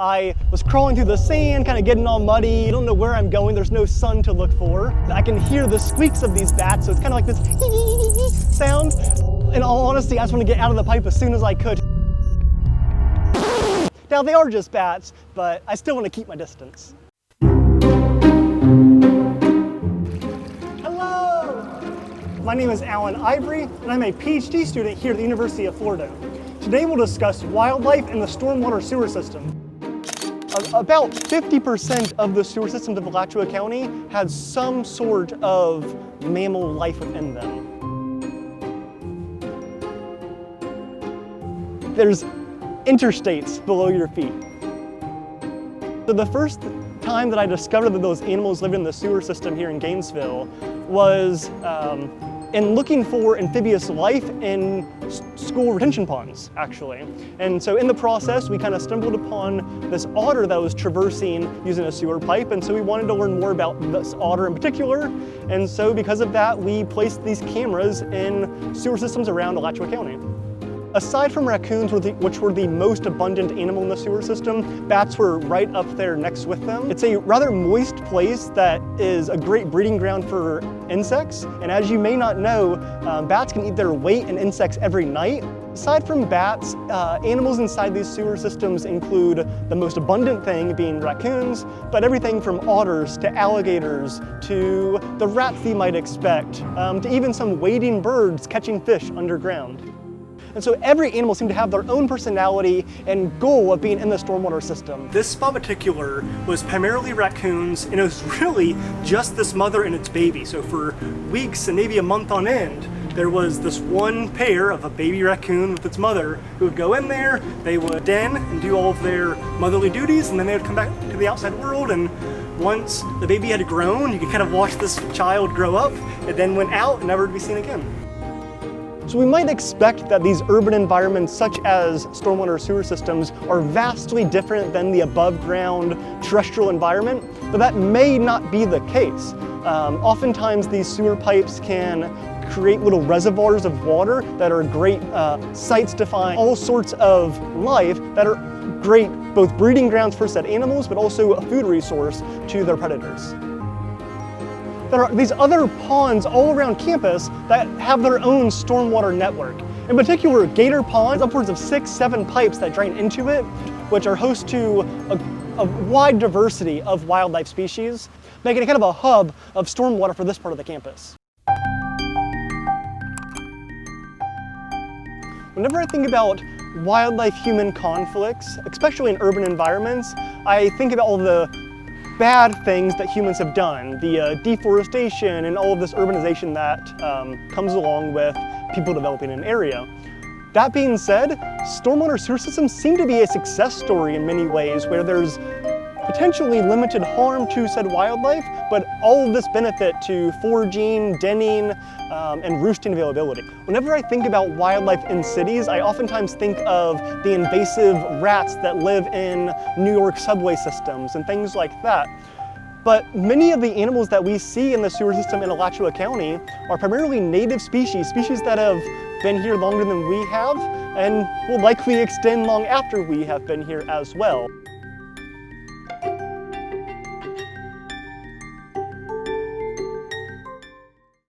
I was crawling through the sand, kind of getting all muddy. I don't know where I'm going. There's no sun to look for. I can hear the squeaks of these bats, so it's kind of like this sound. In all honesty, I just want to get out of the pipe as soon as I could. Now, they are just bats, but I still want to keep my distance. Hello! My name is Alan Ivory, and I'm a PhD student here at the University of Florida. Today we'll discuss wildlife in the stormwater sewer system. About 50% of the sewer systems of Alachua County has some sort of mammal life within them. There's interstates below your feet. So the first time that I discovered that those animals lived in the sewer system here in Gainesville was in looking for amphibious life in school retention ponds, actually. And so in the process, we kind of stumbled upon this otter that was traversing using a sewer pipe, and so we wanted to learn more about this otter in particular. And so because of that, we placed these cameras in sewer systems around Alachua County. Aside from raccoons, which were the most abundant animal in the sewer system, bats were right up there next with them. It's a rather moist place that is a great breeding ground for insects. And as you may not know, bats can eat their weight in insects every night. Aside from bats, animals inside these sewer systems include the most abundant thing being raccoons, but everything from otters to alligators to the rats that you might expect, to even some wading birds catching fish underground. And so every animal seemed to have their own personality and goal of being in the stormwater system. This spot in particular was primarily raccoons, and it was really just this mother and its baby. So for weeks and maybe a month on end, there was this one pair of a baby raccoon with its mother who would go in there, they would den and do all of their motherly duties, and then they would come back to the outside world. And once the baby had grown, you could kind of watch this child grow up. It then went out and never to be seen again. So we might expect that these urban environments, such as stormwater sewer systems, are vastly different than the above ground terrestrial environment, but that may not be the case. Oftentimes these sewer pipes can create little reservoirs of water that are great sites to find all sorts of life that are great both breeding grounds for said animals, but also a food resource to their predators. There are these other ponds all around campus that have their own stormwater network. In particular, Gator Pond, upwards of 6-7 pipes that drain into it, which are host to a wide diversity of wildlife species, making it kind of a hub of stormwater for this part of the campus. Whenever I think about wildlife-human conflicts, especially in urban environments, I think about all the bad things that humans have done, the deforestation and all of this urbanization that comes along with people developing an area. That being said, stormwater sewer systems seem to be a success story in many ways, where there's potentially limited harm to said wildlife, but all of this benefit to foraging, denning, and roosting availability. Whenever I think about wildlife in cities, I oftentimes think of the invasive rats that live in New York subway systems and things like that. But many of the animals that we see in the sewer system in Alachua County are primarily native species that have been here longer than we have and will likely extend long after we have been here as well.